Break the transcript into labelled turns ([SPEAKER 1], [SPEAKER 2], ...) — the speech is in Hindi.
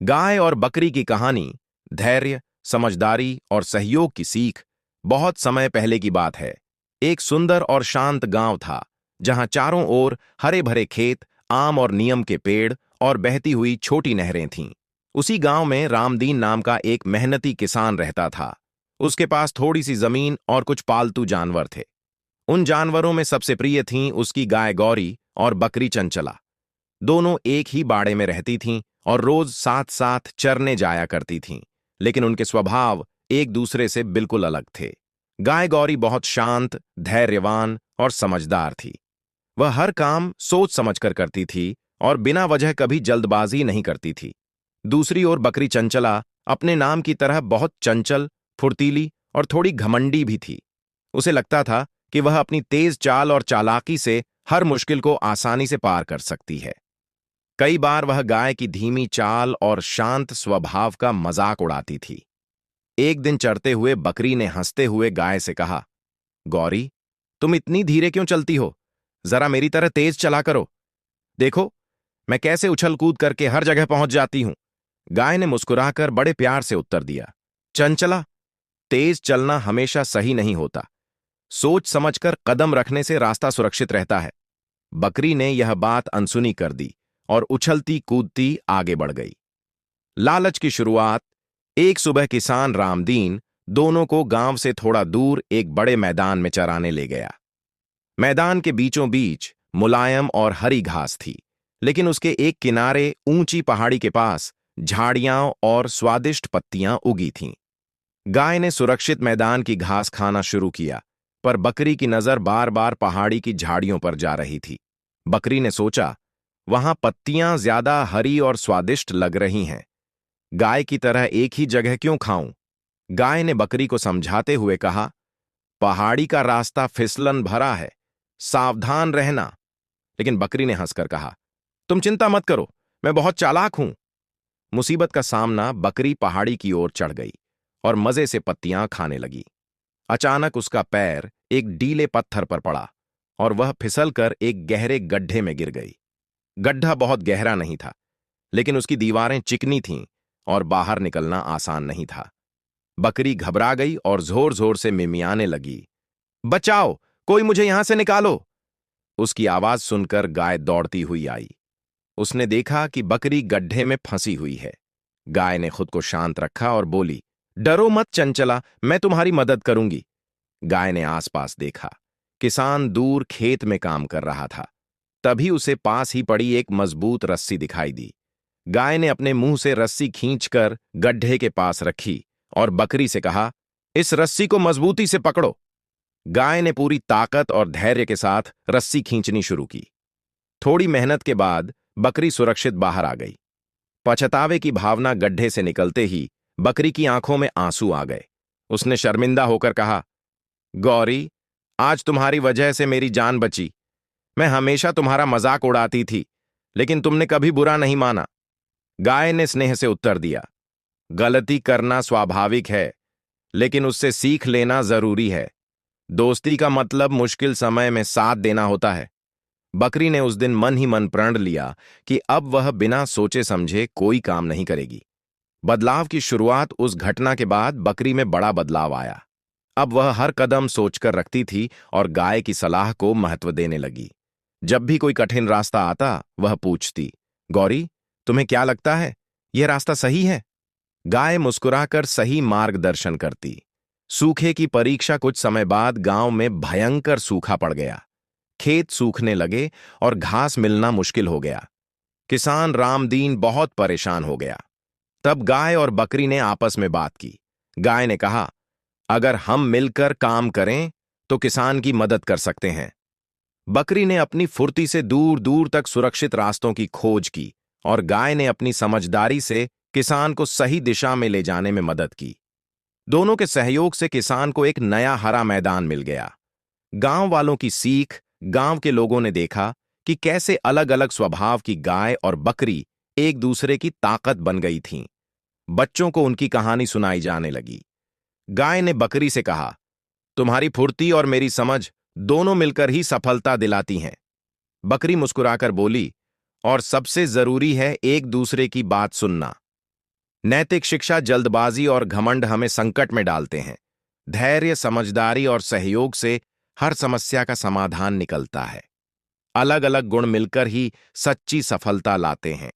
[SPEAKER 1] गाय और बकरी की कहानी धैर्य, समझदारी और सहयोग की सीख। बहुत समय पहले की बात है। एक सुंदर और शांत गांव था, जहां चारों ओर हरे भरे खेत, आम और नीम के पेड़ और बहती हुई छोटी नहरें थीं। उसी गांव में रामदीन नाम का एक मेहनती किसान रहता था। उसके पास थोड़ी सी जमीन और कुछ पालतू जानवर थे। उन जानवरों में सबसे प्रिय थीं उसकी गाय गौरी और बकरी चंचला। दोनों एक ही बाड़े में रहती थीं और रोज साथ साथ चरने जाया करती थीं, लेकिन उनके स्वभाव एक दूसरे से बिल्कुल अलग थे। गाय गौरी बहुत शांत, धैर्यवान और समझदार थी। वह हर काम सोच समझकर करती थी और बिना वजह कभी जल्दबाजी नहीं करती थी। दूसरी ओर बकरी चंचला अपने नाम की तरह बहुत चंचल, फुर्तीली और थोड़ी घमंडी भी थी। उसे लगता था कि वह अपनी तेज चाल और चालाकी से हर मुश्किल को आसानी से पार कर सकती है। कई बार वह गाय की धीमी चाल और शांत स्वभाव का मजाक उड़ाती थी। एक दिन चरते हुए बकरी ने हंसते हुए गाय से कहा, गौरी, तुम इतनी धीरे क्यों चलती हो? जरा मेरी तरह तेज चला करो। देखो, मैं कैसे उछल कूद करके हर जगह पहुंच जाती हूं। गाय ने मुस्कुराकर बड़े प्यार से उत्तर दिया, चंचला, तेज चलना हमेशा सही नहीं होता। सोच समझकर कदम रखने से रास्ता सुरक्षित रहता है। बकरी ने यह बात अनसुनी कर दी और उछलती कूदती आगे बढ़ गई। लालच की शुरुआत। एक सुबह किसान रामदीन दोनों को गांव से थोड़ा दूर एक बड़े मैदान में चराने ले गया। मैदान के बीचों बीच मुलायम और हरी घास थी, लेकिन उसके एक किनारे ऊंची पहाड़ी के पास झाड़ियां और स्वादिष्ट पत्तियां उगी थीं। गाय ने सुरक्षित मैदान की घास खाना शुरू किया, पर बकरी की नजर बार बार पहाड़ी की झाड़ियों पर जा रही थी। बकरी ने सोचा, वहां पत्तियां ज्यादा हरी और स्वादिष्ट लग रही हैं। गाय की तरह एक ही जगह क्यों खाऊं? गाय ने बकरी को समझाते हुए कहा, पहाड़ी का रास्ता फिसलन भरा है, सावधान रहना। लेकिन बकरी ने हंसकर कहा, तुम चिंता मत करो, मैं बहुत चालाक हूं। मुसीबत का सामना। बकरी पहाड़ी की ओर चढ़ गई और मजे से पत्तियां खाने लगी। अचानक उसका पैर एक डीले पत्थर पर पड़ा और वह फिसलकर एक गहरे गड्ढे में गिर गई। गड्ढा बहुत गहरा नहीं था, लेकिन उसकी दीवारें चिकनी थीं और बाहर निकलना आसान नहीं था। बकरी घबरा गई और जोर जोर से मिमियाने लगी, बचाओ, कोई मुझे यहां से निकालो। उसकी आवाज सुनकर गाय दौड़ती हुई आई। उसने देखा कि बकरी गड्ढे में फंसी हुई है। गाय ने खुद को शांत रखा और बोली, डरो मत चंचला, मैं तुम्हारी मदद करूंगी। गाय ने आसपास देखा। किसान दूर खेत में काम कर रहा था। तभी उसे पास ही पड़ी एक मजबूत रस्सी दिखाई दी। गाय ने अपने मुंह से रस्सी खींचकर गड्ढे के पास रखी और बकरी से कहा, इस रस्सी को मजबूती से पकड़ो। गाय ने पूरी ताकत और धैर्य के साथ रस्सी खींचनी शुरू की। थोड़ी मेहनत के बाद बकरी सुरक्षित बाहर आ गई। पछतावे की भावना गड्ढे से निकलते ही बकरी की आंखों में आंसू आ गए। उसने शर्मिंदा होकर कहा, गौरी, आज तुम्हारी वजह से मेरी जान बची। मैं हमेशा तुम्हारा मजाक उड़ाती थी, लेकिन तुमने कभी बुरा नहीं माना। गाय ने स्नेह से उत्तर दिया, गलती करना स्वाभाविक है, लेकिन उससे सीख लेना जरूरी है। दोस्ती का मतलब मुश्किल समय में साथ देना होता है। बकरी ने उस दिन मन ही मन प्रण लिया कि अब वह बिना सोचे समझे कोई काम नहीं करेगी। बदलाव की शुरुआत। उस घटना के बाद बकरी में बड़ा बदलाव आया। अब वह हर कदम सोचकर रखती थी और गाय की सलाह को महत्व देने लगी। जब भी कोई कठिन रास्ता आता, वह पूछती, गौरी, तुम्हें क्या लगता है, यह रास्ता सही है? गाय मुस्कुराकर सही मार्गदर्शन करती। सूखे की परीक्षा। कुछ समय बाद गांव में भयंकर सूखा पड़ गया। खेत सूखने लगे और घास मिलना मुश्किल हो गया। किसान रामदीन बहुत परेशान हो गया। तब गाय और बकरी ने आपस में बात की। गाय ने कहा, अगर हम मिलकर काम करें तो किसान की मदद कर सकते हैं। बकरी ने अपनी फुर्ती से दूर दूर तक सुरक्षित रास्तों की खोज की और गाय ने अपनी समझदारी से किसान को सही दिशा में ले जाने में मदद की। दोनों के सहयोग से किसान को एक नया हरा मैदान मिल गया। गांव वालों की सीख। गांव के लोगों ने देखा कि कैसे अलग अलग स्वभाव की गाय और बकरी एक दूसरे की ताकत बन गई थीं। बच्चों को उनकी कहानी सुनाई जाने लगी। गाय ने बकरी से कहा, तुम्हारी फुर्ती और मेरी समझ दोनों मिलकर ही सफलता दिलाती हैं। बकरी मुस्कुराकर बोली, और सबसे जरूरी है एक दूसरे की बात सुनना। नैतिक शिक्षा जल्दबाजी और घमंड हमें संकट में डालते हैं। धैर्य, समझदारी और सहयोग से हर समस्या का समाधान निकलता है। अलग अलग गुण मिलकर ही सच्ची सफलता लाते हैं।